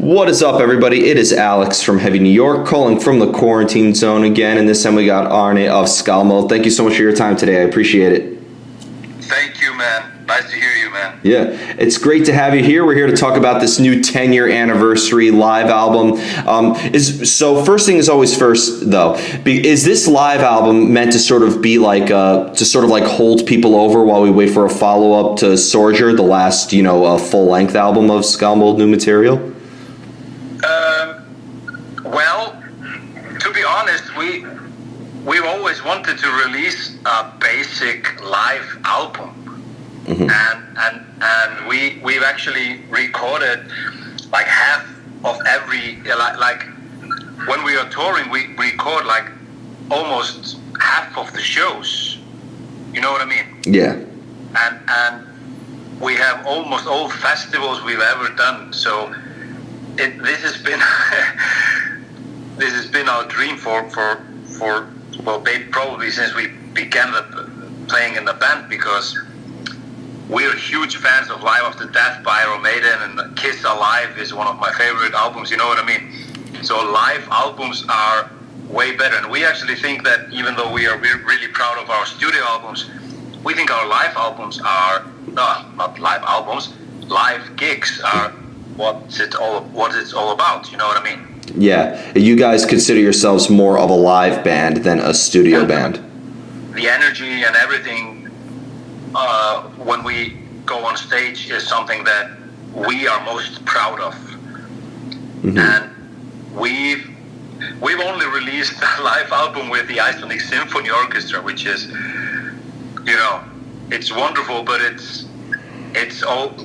What is up, everybody? It is Alex from Heavy New York, calling from the quarantine zone again, and this time we got Práinn of Skálmöld. Thank you so much for your time today. I appreciate it. Thank you, man. Nice to hear you, man. Yeah, it's great to have you here. We're here to talk about this new 10-year anniversary live album. So first thing is always first, though. Is this live album meant to sort of be like hold people over while we wait for a follow-up to Soldier, the last full-length album of Skálmöld new material? Well, to be honest, we've always wanted to release a basic live album. Mm-hmm. And we've actually recorded like half of every, like when we are touring, we record like almost half of the shows. You know what I mean? Yeah. And we have almost all festivals we've ever done. So this has been this has been our dream for probably since we began playing in the band, because we're huge fans of Live After Death by Iron Maiden, and Kiss Alive is one of my favorite albums, you know what I mean? So live albums are way better, and we actually think that even though we're really proud of our studio albums, we think our live albums are, not live albums, live gigs are what it's all about, you know what I mean? Yeah, you guys consider yourselves more of a live band than a studio band. The energy and everything when we go on stage is something that we are most proud of. Mm-hmm. And we've only released a live album with the Icelandic Symphony Orchestra, which is, it's wonderful, but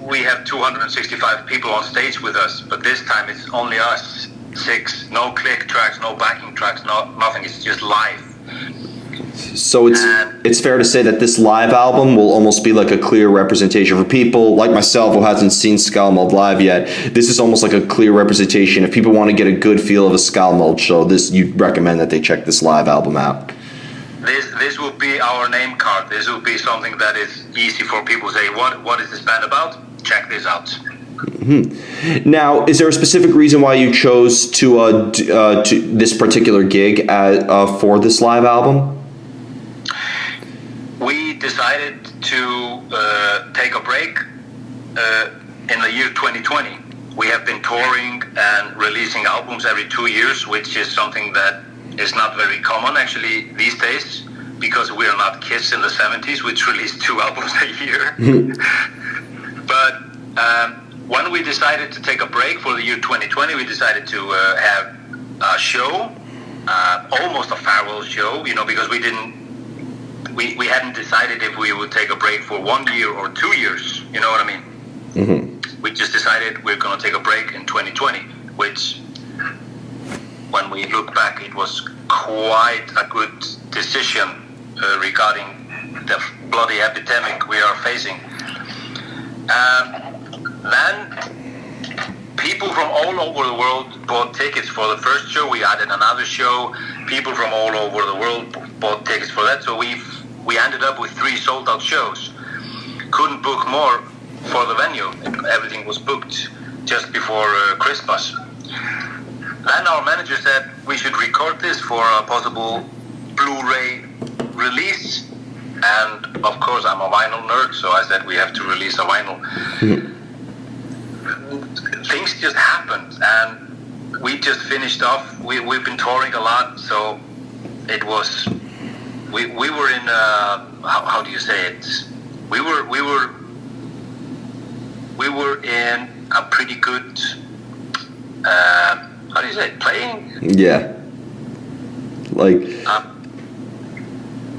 we have 265 people on stage with us, but this time it's only us 6, no click tracks, no backing tracks, nothing. It's just live. So it's fair to say that this live album will almost be like a clear representation for people like myself who hasn't seen Skálmöld live yet. This is almost like a clear representation. If people want to get a good feel of a Skálmöld show, you'd recommend that they check this live album out. This will be our name card. This will be something that is easy for people to say, what is this band about? Check this out. Mm-hmm. Now, is there a specific reason why you chose to this particular gig for this live album? We decided to take a break in the year 2020. We have been touring and releasing albums every 2 years, which is something that is not very common actually these days, because we are not Kiss in the 70s, which released 2 albums a year. But when we decided to take a break for the year 2020, we decided to have a show, almost a farewell show, because we hadn't decided if we would take a break for 1 year or 2 years, you know what I mean? Mm-hmm. We just decided we're going to take a break in 2020, which, when we look back, it was quite a good decision regarding the bloody epidemic we are facing. Then people from all over the world bought tickets for the first show. We added another show. People from all over the world bought tickets for that. So we ended up with 3 sold-out shows. Couldn't book more for the venue. Everything was booked just before Christmas. Then our manager said we should record this for a possible Blu-ray release. And of course, I'm a vinyl nerd, so I said we have to release a vinyl. Mm-hmm. Things just happened, and we just finished off. We've been touring a lot, so it was. We were in how do you say it? We were in a pretty good. How do you say it? Playing? Yeah. Like.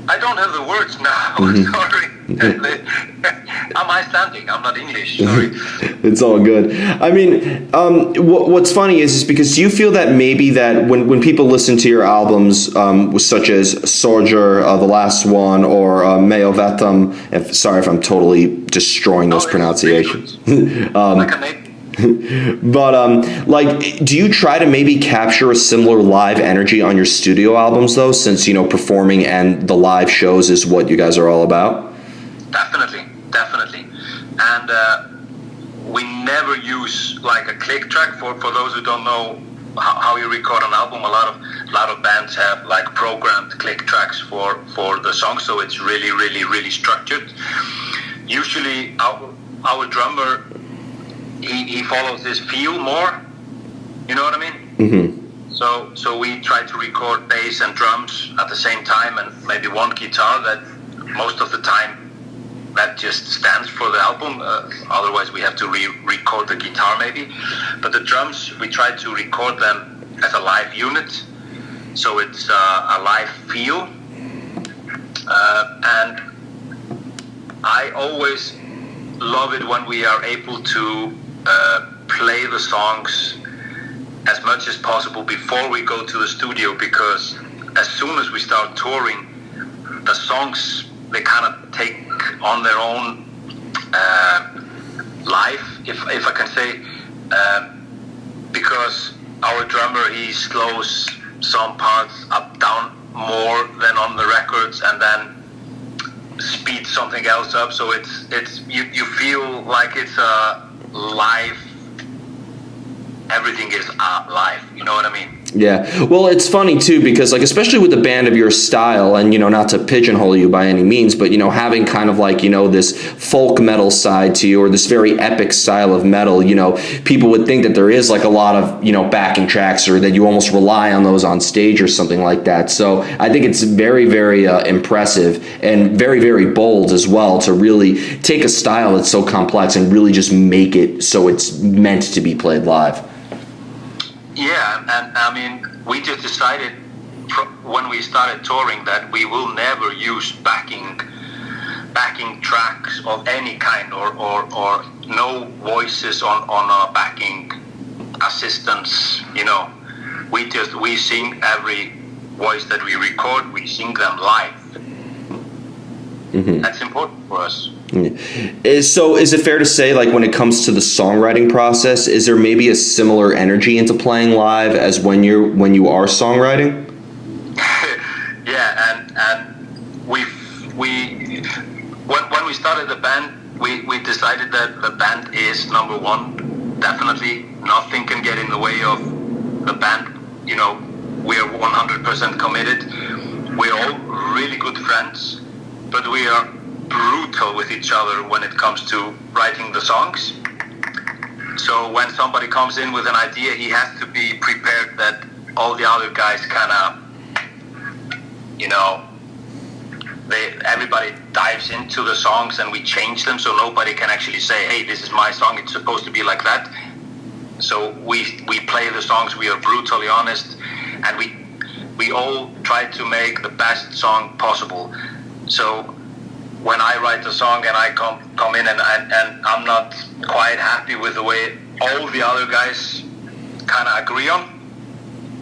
I don't have the words now. Mm-hmm. Sorry. I'm Icelandic. I'm not English. Sorry. It's all good. I mean, what's funny is because do you feel that maybe that when people listen to your albums, such as Soldier, the last one, or Meo Vetum, sorry if I'm totally destroying those pronunciations. Like a name. But do you try to maybe capture a similar live energy on your studio albums though, since performing and the live shows is what you guys are all about? Definitely, and we never use like a click track. For those who don't know how you record an album, a lot of bands have like programmed click tracks for the song, so it's really structured. Usually our drummer, he follows his feel more, you know what I mean? Mm-hmm. So we try to record bass and drums at the same time, and maybe one guitar that most of the time that just stands for the album. Otherwise we have to re-record the guitar maybe. But the drums, we try to record them as a live unit, so it's a live feel. And I always love it when we are able to play the songs as much as possible before we go to the studio, because as soon as we start touring, the songs, they kind of take on their own life, if I can say, because our drummer, he slows some parts up down more than on the records, and then speeds something else up, so it's you feel like it's a live, everything is live, you know what I mean? Yeah. Well, it's funny too, because like, especially with a band of your style, and, you know, not to pigeonhole you by any means, but, you know, having kind of like, you know, this folk metal side to you, or this very epic style of metal, you know, people would think that there is like a lot of, you know, backing tracks, or that you almost rely on those on stage or something like that. So I think it's very impressive, and very bold as well, to really take a style that's so complex and really just make it so it's meant to be played live. Yeah, and I mean, we just decided when we started touring that we will never use backing tracks of any kind, or no voices on backing assistants, you know. We sing every voice that we record, we sing them live. Mm-hmm. That's important for us. So is it fair to say, like, when it comes to the songwriting process, is there maybe a similar energy into playing live as when you are songwriting? Yeah, and when we started the band, we decided that the band is number one. Definitely nothing can get in the way of the band. You know, we are 100% committed. We're all really good friends, but we are brutal with each other when it comes to writing the songs. So when somebody comes in with an idea, he has to be prepared that all the other guys kind of, you know, everybody dives into the songs and we change them, so nobody can actually say, hey, this is my song, it's supposed to be like that. So we play the songs, we are brutally honest, and we all try to make the best song possible. So when I write a song and I come in and I'm not quite happy with the way all the other guys kind of agree on,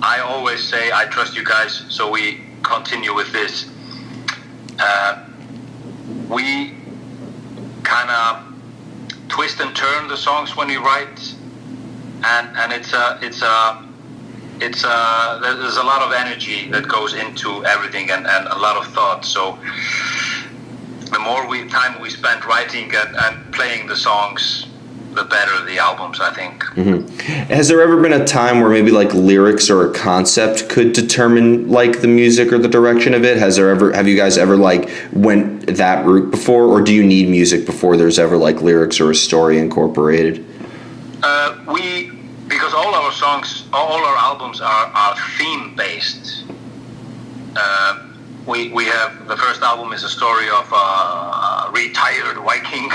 I always say, I trust you guys, so we continue with this. We kind of twist and turn the songs when we write, and there's a lot of energy that goes into everything, and a lot of thought. So the more time we spend writing and playing the songs, the better the albums, I think. Mm-hmm. Has there ever been a time where maybe like lyrics or a concept could determine like the music or the direction of it? Have you guys ever like went that route before, or do you need music before there's ever like lyrics or a story incorporated? Because all our albums are theme based. We have, the first album is a story of a retired Viking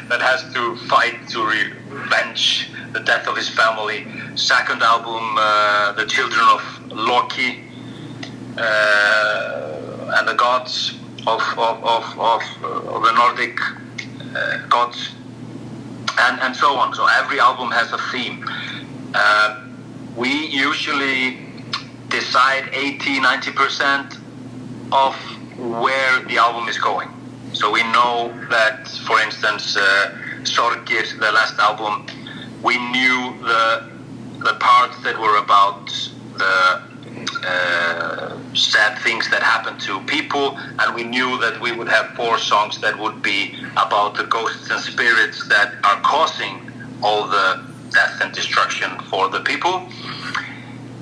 that has to fight to revenge the death of his family. Second album, the children of Loki and the gods of the Nordic gods, and so on. So every album has a theme. We usually decide 80-90% of where the album is going. So we know that, for instance, Sorgir, the last album, we knew the parts that were about the sad things that happen to people, and we knew that we would have 4 songs that would be about the ghosts and spirits that are causing all the death and destruction for the people.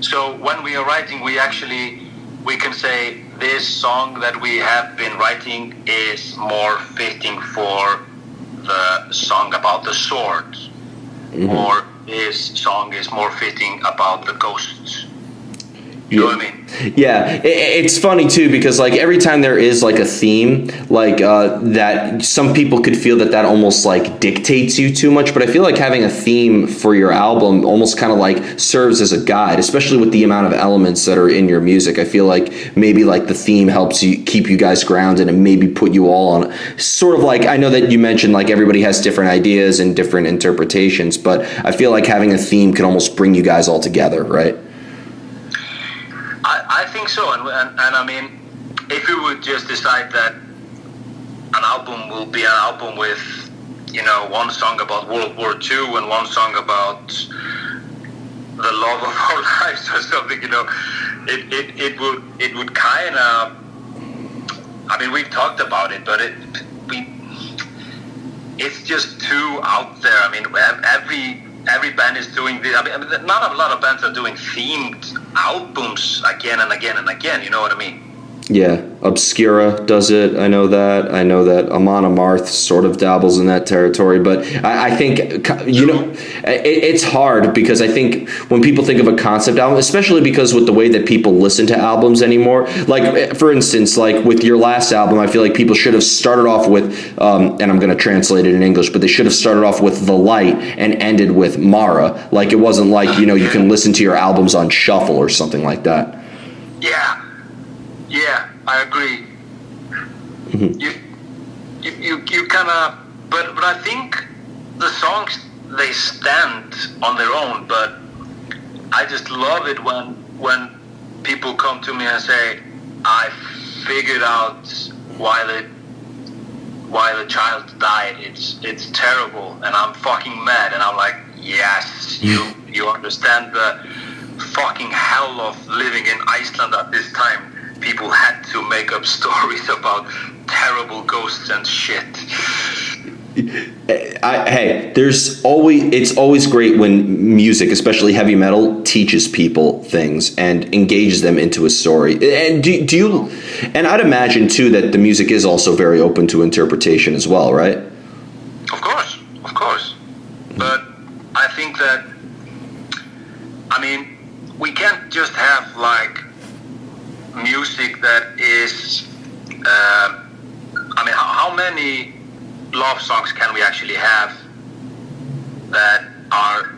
So when we are writing, we can say this song that we have been writing is more fitting for the song about the sword, or this song is more fitting about the ghosts. You know what I mean? Yeah, it's funny too, because like every time there is like a theme, like that, some people could feel that almost like dictates you too much. But I feel like having a theme for your album almost kind of like serves as a guide, especially with the amount of elements that are in your music. I feel like maybe like the theme helps you keep you guys grounded and maybe put you all on sort of like, I know that you mentioned like everybody has different ideas and different interpretations, but I feel like having a theme can almost bring you guys all together, right? I think so, and I mean, if we would just decide that an album will be an album with, you know, one song about World War II and one song about the love of our lives or something, you know, it would kind of, I mean, we've talked about it, but it's just too out there. I mean, every band is doing this. I mean, not a lot of bands are doing themed albums again and again and again. You know what I mean? Yeah, Obscura does it. I know that. Amon Amarth sort of dabbles in that territory. But I think, you know, it's hard because I think when people think of a concept album, especially because with the way that people listen to albums anymore, like, for instance, like with your last album, I feel like people should have started off with, and I'm going to translate it in English, but they should have started off with The Light and ended with Mara. Like, it wasn't like, you know, you can listen to your albums on shuffle or something like that. Yeah, I agree. You kind of, but I think the songs, they stand on their own. But I just love it when people come to me and say, I figured out why the child died. It's terrible, and I'm fucking mad. And I'm like, yes, you understand the fucking hell of living in Iceland at this time. People had to make up stories about terrible ghosts and shit. Hey, it's always great when music, especially heavy metal, teaches people things and engages them into a story. And do you? And I'd imagine too that the music is also very open to interpretation as well, right? Of course. But I think that, I mean, we can't just have like music that is, I mean, how many love songs can we actually have that are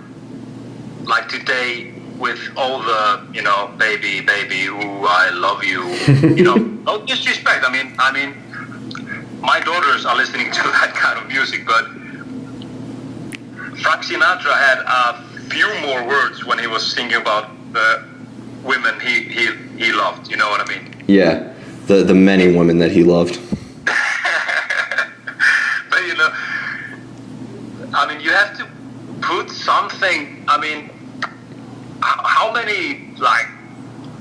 like today with all the, you know, baby, ooh, I love you, you know, no disrespect. I mean, my daughters are listening to that kind of music, but Frank Sinatra had a few more words when he was singing about the women he loved, you know what I mean? Yeah, the many women that he loved. But you know, I mean, you have to put something. I mean, how many like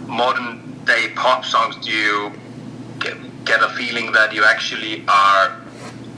modern day pop songs do you get a feeling that you actually are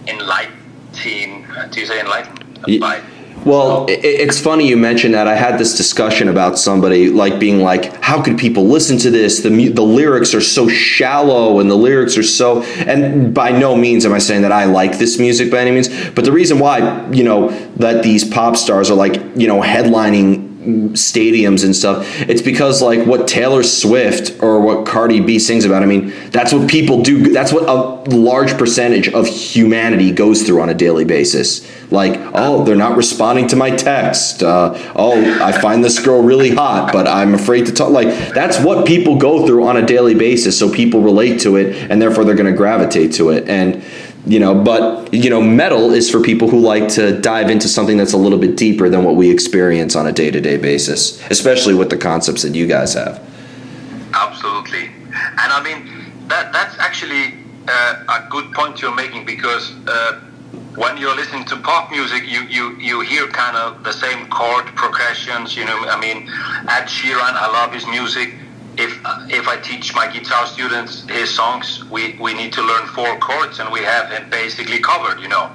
enlightening? Do you say enlightened? By? Well, it's funny you mentioned that. I had this discussion about somebody like being like, how could people listen to this? The lyrics are so shallow and the lyrics are so, and by no means am I saying that I like this music by any means, but the reason why, you know, that these pop stars are like, you know, headlining stadiums and stuff, it's because like what Taylor Swift or what Cardi B sings about, I mean, that's what people do. That's what a large percentage of humanity goes through on a daily basis. Like, oh, they're not responding to my text. Oh, I find this girl really hot, but I'm afraid to talk. Like, that's what people go through on a daily basis. So people relate to it, and therefore they're going to gravitate to it. And you know, but you know, metal is for people who like to dive into something that's a little bit deeper than what we experience on a day-to-day basis, especially with the concepts that you guys have. Absolutely, and I mean that's actually a good point you're making, because when you're listening to pop music, you hear kind of the same chord progressions. You know, I mean, Ed Sheeran, I love his music. If I teach my guitar students his songs, we need to learn 4 chords, and we have him basically covered, you know.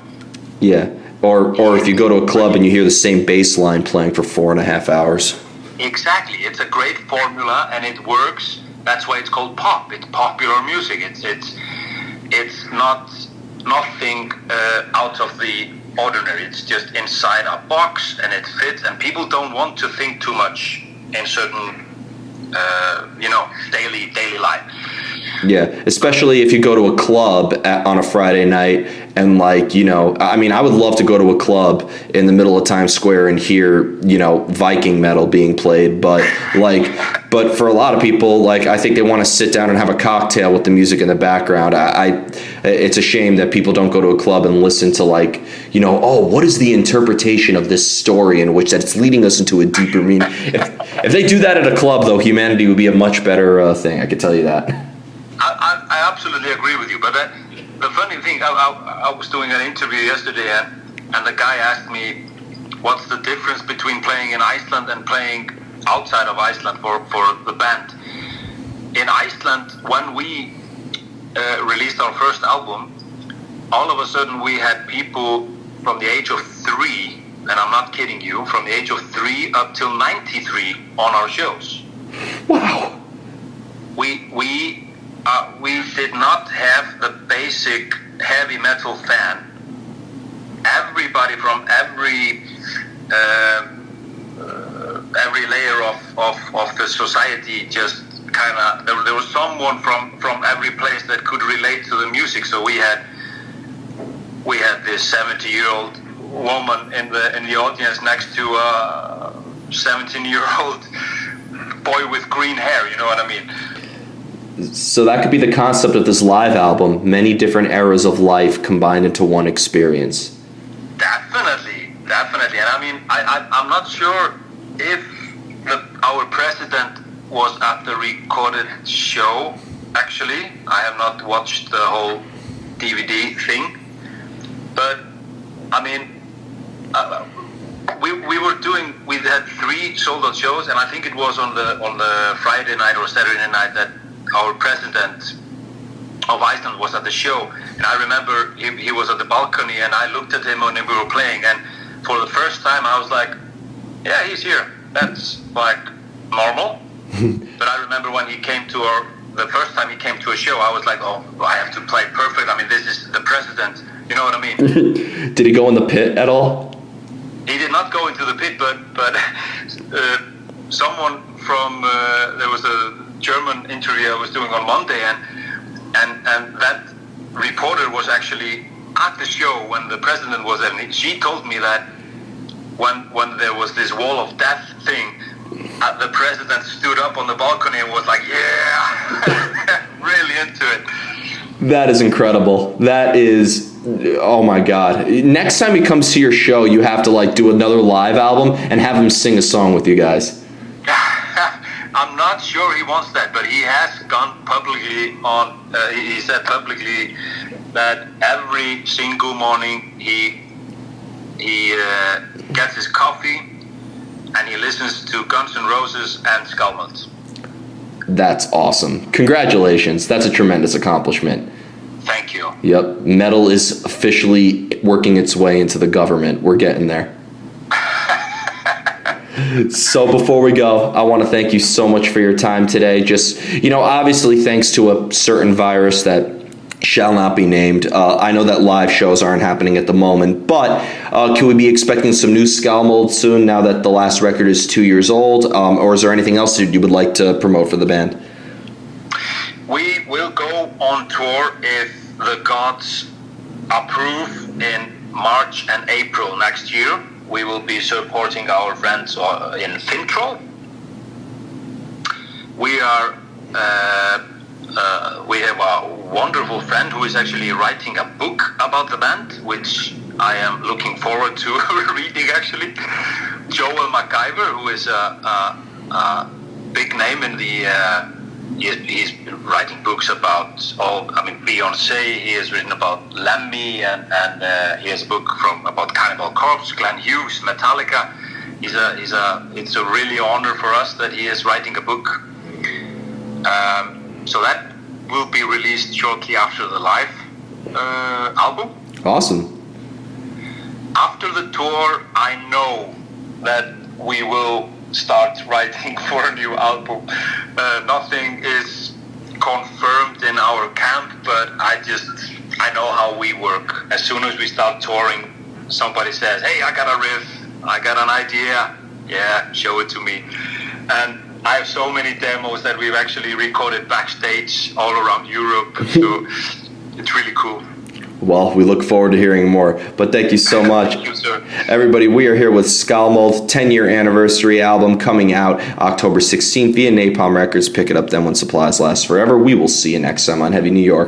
Yeah, Or if you go to a club and you hear the same bass line playing for 4.5 hours. Exactly. It's a great formula and it works. That's why it's called pop. It's popular music. It's not nothing out of the ordinary. It's just inside a box and it fits, and people don't want to think too much in certain daily life. Yeah, especially if you go to a club on a Friday night and I would love to go to a club in the middle of Times Square and hear, Viking metal being played, but for a lot of people, I think they want to sit down and have a cocktail with the music in the background. It's a shame that people don't go to a club and listen to what is the interpretation of this story in which that it's leading us into a deeper meaning. If they do that at a club, though, humanity would be a much better thing. I can tell you that. I absolutely agree with you, but the funny thing, I was doing an interview yesterday, and the guy asked me, what's the difference between playing in Iceland and playing outside of Iceland for the band? In Iceland, when we released our first album, all of a sudden we had people from the age of 3, and I'm not kidding you, from the age of 3 up till 93 on our shows. Wow. We did not have the basic heavy metal fan. Everybody from every layer of the society just kind of, there was someone from every place that could relate to the music. So we had this 70-year-old woman in the audience next to a 17-year-old boy with green hair. You know what I mean? So that could be the concept of this live album, many different eras of life combined into one experience. Definitely. And I mean, I'm not sure if our president was at the recorded show, actually. I have not watched the whole DVD thing. But, I mean, we had 3 sold-out shows, and I think it was on the Friday night or Saturday night that our president of Iceland was at the show, and I remember he was at the balcony, and I looked at him when we were playing, and for the first time I was like, yeah, he's here. That's normal. But I remember when he came to the first time he came to a show, I was like, oh, I have to play perfect. I mean, this is the president. You know what I mean? Did he go in the pit at all? He did not go into the pit, but someone from there was a German interview I was doing on Monday, and that reporter was actually at the show when the president was there, and she told me that when there was this wall of death thing, the president stood up on the balcony and was like, yeah, really into it. That is incredible. That is, oh my God. Next time he comes to your show, you have to do another live album and have him sing a song with you guys. I'm not sure he wants that, but he has gone publicly he said publicly that every single morning he gets his coffee and he listens to Guns N' Roses and Skálmöld. That's awesome. Congratulations. That's a tremendous accomplishment. Thank you. Yep. Metal is officially working its way into the government. We're getting there. So before we go, I want to thank you so much for your time today. Just, obviously thanks to a certain virus that shall not be named. I know that live shows aren't happening at the moment, but can we be expecting some new Skálmöld soon now that the last record is 2 years old? Or is there anything else that you would like to promote for the band? We will go on tour if the gods approve in March and April next year. We will be supporting our friends in Fintroll. We have a wonderful friend who is actually writing a book about the band, which I am looking forward to reading, actually. Joel MacGyver, who is a big name in the... He's writing books about Beyoncé. He has written about Lemmy, and he has a book about Cannibal Corpse, Glenn Hughes, Metallica. It's a really honor for us that he is writing a book. So that will be released shortly after the live album. Awesome. After after the tour, I know that we will start writing for a new album. Nothing is confirmed in our camp, but I know how we work. As soon as we start touring, somebody says, "Hey, I got a riff, I got an idea. Yeah, show it to me." And I have so many demos that we've actually recorded backstage all around Europe. So it's really cool. Well, we look forward to hearing more. But thank you so much. Thank you, sir. Everybody, we are here with Skálmöld, 10-year anniversary album coming out October 16th via Napalm Records. Pick it up then when supplies last forever. We will see you next time on Heavy New York.